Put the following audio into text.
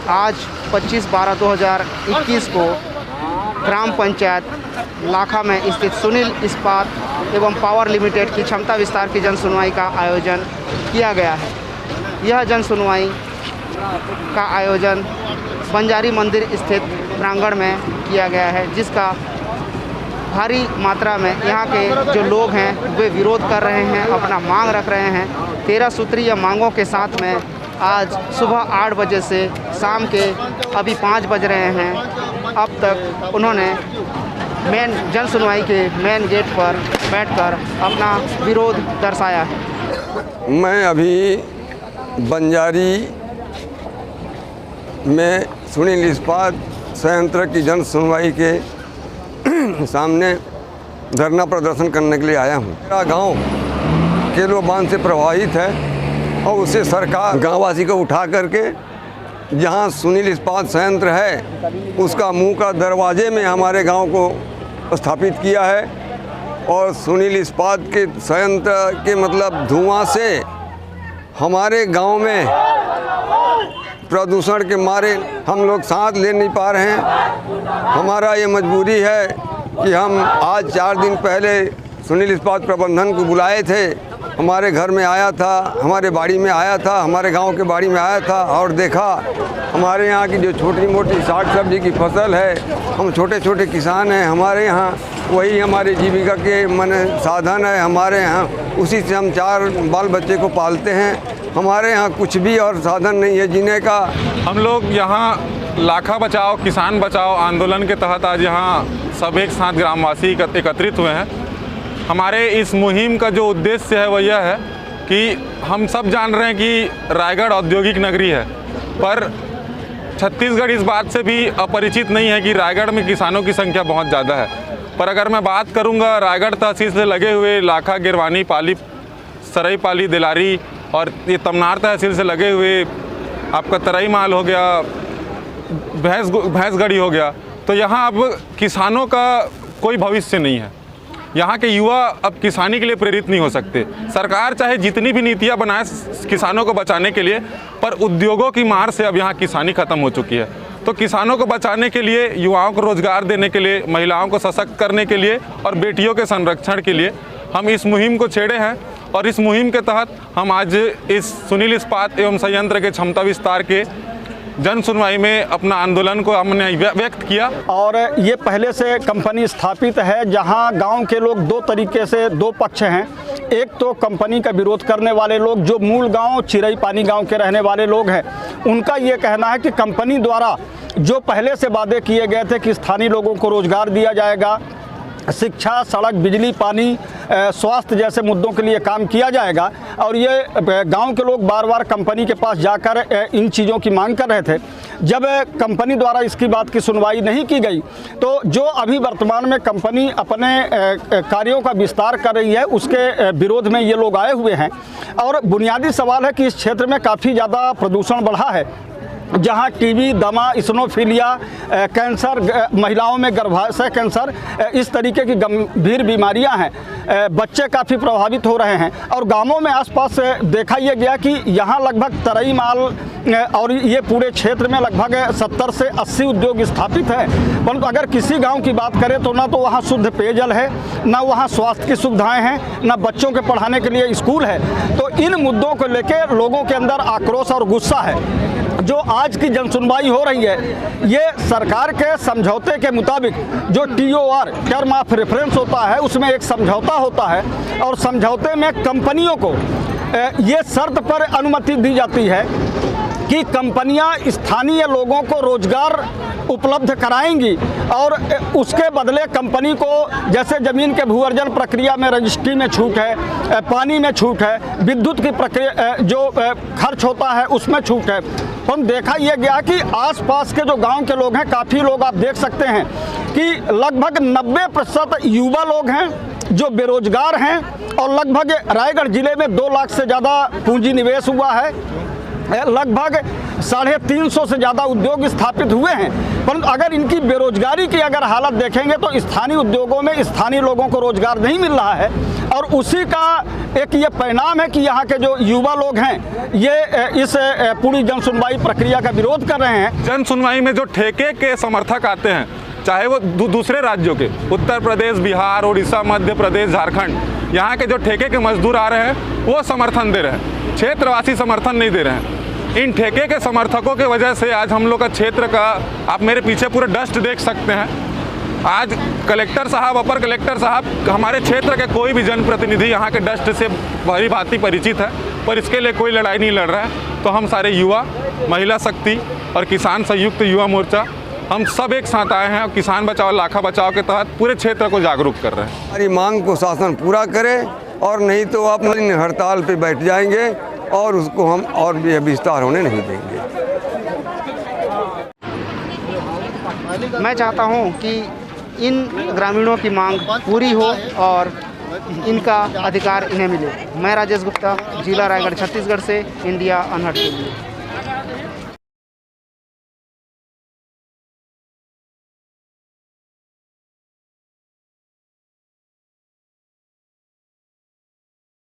आज 25/12/2021 को ग्राम पंचायत लाखा में स्थित सुनील इस्पात एवं पावर लिमिटेड की क्षमता विस्तार की जन सुनवाई का आयोजन किया गया है। यह जन सुनवाई का आयोजन बंजारी मंदिर स्थित प्रांगण में किया गया है, जिसका भारी मात्रा में यहाँ के जो लोग हैं वे विरोध कर रहे हैं, अपना मांग रख रहे हैं। 13 सूत्रीय मांगों के साथ में आज सुबह 8 बजे से शाम के अभी 5 बज रहे हैं, अब तक उन्होंने मेन जन सुनवाई के मेन गेट पर बैठकर अपना विरोध दर्शाया है। मैं अभी बंजारी में सुनील इस्पात संयंत्र की जन सुनवाई के सामने धरना प्रदर्शन करने के लिए आया हूँ। मेरा गांव केलो बांध से प्रभावित है और उसे सरकार गांववासी को उठा करके जहां सुनील इस्पात संयंत्र है उसका मुंह का दरवाजे में हमारे गांव को स्थापित किया है। और सुनील इस्पात के संयंत्र के मतलब धुआं से हमारे गांव में प्रदूषण के मारे हम लोग सांस ले नहीं पा रहे हैं। हमारा ये मजबूरी है कि हम आज 4 दिन पहले सुनील इस्पात प्रबंधन को बुलाए थे, हमारे घर में आया था, हमारे बाड़ी में आया था, हमारे गांव के बाड़ी में आया था और देखा हमारे यहाँ की जो छोटी मोटी साग सब्जी की फसल है, हम छोटे छोटे किसान हैं, हमारे यहाँ वही हमारी जीविका के साधन है। हमारे यहाँ उसी से हम 4 बाल बच्चे को पालते हैं। हमारे यहाँ कुछ भी और साधन नहीं है जीने का। हम लोग यहाँ लाखा बचाओ किसान बचाओ आंदोलन के तहत आज यहाँ सब एक साथ ग्रामवासी एकत्रित हुए हैं। हमारे इस मुहिम का जो उद्देश्य है वह यह है कि हम सब जान रहे हैं कि रायगढ़ औद्योगिक नगरी है, पर छत्तीसगढ़ इस बात से भी अपरिचित नहीं है कि रायगढ़ में किसानों की संख्या बहुत ज़्यादा है। पर अगर मैं बात करूंगा रायगढ़ तहसील से लगे हुए लाखा, गिरवानी, पाली, सरई पाली, दिलारी और ये तमनार तहसील से लगे हुए आपका तरई माल हो गया, भैंसगढ़ी हो गया, तो यहाँ अब किसानों का कोई भविष्य नहीं है। यहाँ के युवा अब किसानी के लिए प्रेरित नहीं हो सकते। सरकार चाहे जितनी भी नीतियाँ बनाए किसानों को बचाने के लिए, पर उद्योगों की मार से अब यहाँ किसानी ख़त्म हो चुकी है। तो किसानों को बचाने के लिए, युवाओं को रोज़गार देने के लिए, महिलाओं को सशक्त करने के लिए और बेटियों के संरक्षण के लिए हम इस मुहिम को छेड़े हैं। और इस मुहिम के तहत हम आज इस सुनील इस्पात एवं संयंत्र के क्षमता विस्तार के जन सुनवाई में अपना आंदोलन को हमने व्यक्त किया। और ये पहले से कंपनी स्थापित है जहां गांव के लोग 2 तरीके से 2 पक्ष हैं। एक तो कंपनी का विरोध करने वाले लोग जो मूल गांव चिरई पानी गांव के रहने वाले लोग हैं, उनका ये कहना है कि कंपनी द्वारा जो पहले से वादे किए गए थे कि स्थानीय लोगों को रोजगार दिया जाएगा, शिक्षा, सड़क, बिजली, पानी, स्वास्थ्य जैसे मुद्दों के लिए काम किया जाएगा, और ये गांव के लोग बार बार कंपनी के पास जाकर इन चीज़ों की मांग कर रहे थे। जब कंपनी द्वारा इसकी बात की सुनवाई नहीं की गई तो जो अभी वर्तमान में कंपनी अपने कार्यों का विस्तार कर रही है उसके विरोध में ये लोग आए हुए हैं। और बुनियादी सवाल है कि इस क्षेत्र में काफ़ी ज़्यादा प्रदूषण बढ़ा है, जहां टीबी, दमा, इस्नोफीलिया, कैंसर, महिलाओं में गर्भाशय कैंसर, इस तरीके की गंभीर बीमारियां हैं। बच्चे काफ़ी प्रभावित हो रहे हैं। और गांवों में आसपास देखा यह गया कि यहां लगभग तरई माल और ये पूरे क्षेत्र में लगभग 70 से 80 उद्योग स्थापित हैं। परंतु अगर किसी गांव की बात करें तो ना तो वहां शुद्ध पेयजल है, ना वहां स्वास्थ्य की सुविधाएं हैं, ना बच्चों के पढ़ाने के लिए स्कूल है। तो इन मुद्दों को लेकर लोगों के अंदर आक्रोश और गुस्सा है। जो आज की जनसुनवाई हो रही है ये सरकार के समझौते के मुताबिक जो TOR टर्म ऑफ रेफरेंस होता है उसमें एक समझौता होता है, और समझौते में कंपनियों को ये शर्त पर अनुमति दी जाती है कि कंपनियां स्थानीय लोगों को रोजगार उपलब्ध कराएंगी और उसके बदले कंपनी को जैसे ज़मीन के भू-अर्जन प्रक्रिया में रजिस्ट्री में छूट है, पानी में छूट है, विद्युत की प्रक्रिया जो खर्च होता है उसमें छूट है। हम देखा यह गया कि आसपास के जो गांव के लोग हैं, काफ़ी लोग आप देख सकते हैं कि लगभग 90% युवा लोग हैं जो बेरोजगार हैं, और लगभग रायगढ़ जिले में 2 लाख से ज़्यादा पूंजी निवेश हुआ है। लगभग 350 से ज़्यादा उद्योग स्थापित हुए हैं, परंतु अगर इनकी बेरोजगारी की अगर हालत देखेंगे तो स्थानीय उद्योगों में स्थानीय लोगों को रोजगार नहीं मिल रहा है। और उसी का एक ये परिणाम है कि यहाँ के जो युवा लोग हैं ये इस पूरी जन सुनवाई प्रक्रिया का विरोध कर रहे हैं। जन सुनवाई में जो ठेके के समर्थक आते हैं, चाहे वो दूसरे राज्यों के, उत्तर प्रदेश, बिहार, उड़ीसा, मध्य प्रदेश, झारखंड, यहाँ के जो ठेके के मजदूर आ रहे हैं वो समर्थन दे रहे हैं, क्षेत्रवासी समर्थन नहीं दे रहे हैं। इन ठेके के समर्थकों के वजह से आज हम लोग का क्षेत्र का, आप मेरे पीछे पूरे डस्ट देख सकते हैं। आज कलेक्टर साहब, अपर कलेक्टर साहब, हमारे क्षेत्र के कोई भी जनप्रतिनिधि यहाँ के डस्ट से भली भांति परिचित है, पर इसके लिए कोई लड़ाई नहीं लड़ रहा है। तो हम सारे युवा, महिला शक्ति और किसान संयुक्त युवा मोर्चा, हम सब एक साथ आए हैं और किसान बचाओ लाखा बचाओ के तहत पूरे क्षेत्र को जागरूक कर रहे हैं। हमारी मांग को शासन पूरा करे और नहीं तो अपनी हड़ताल पे बैठ जाएंगे और उसको हम और भी विस्तार होने नहीं देंगे। मैं चाहता हूं कि इन ग्रामीणों की मांग पूरी हो और इनका अधिकार इन्हें मिले। मैं राजेश गुप्ता, जिला रायगढ़, छत्तीसगढ़ से इंडिया अनहट के लिए।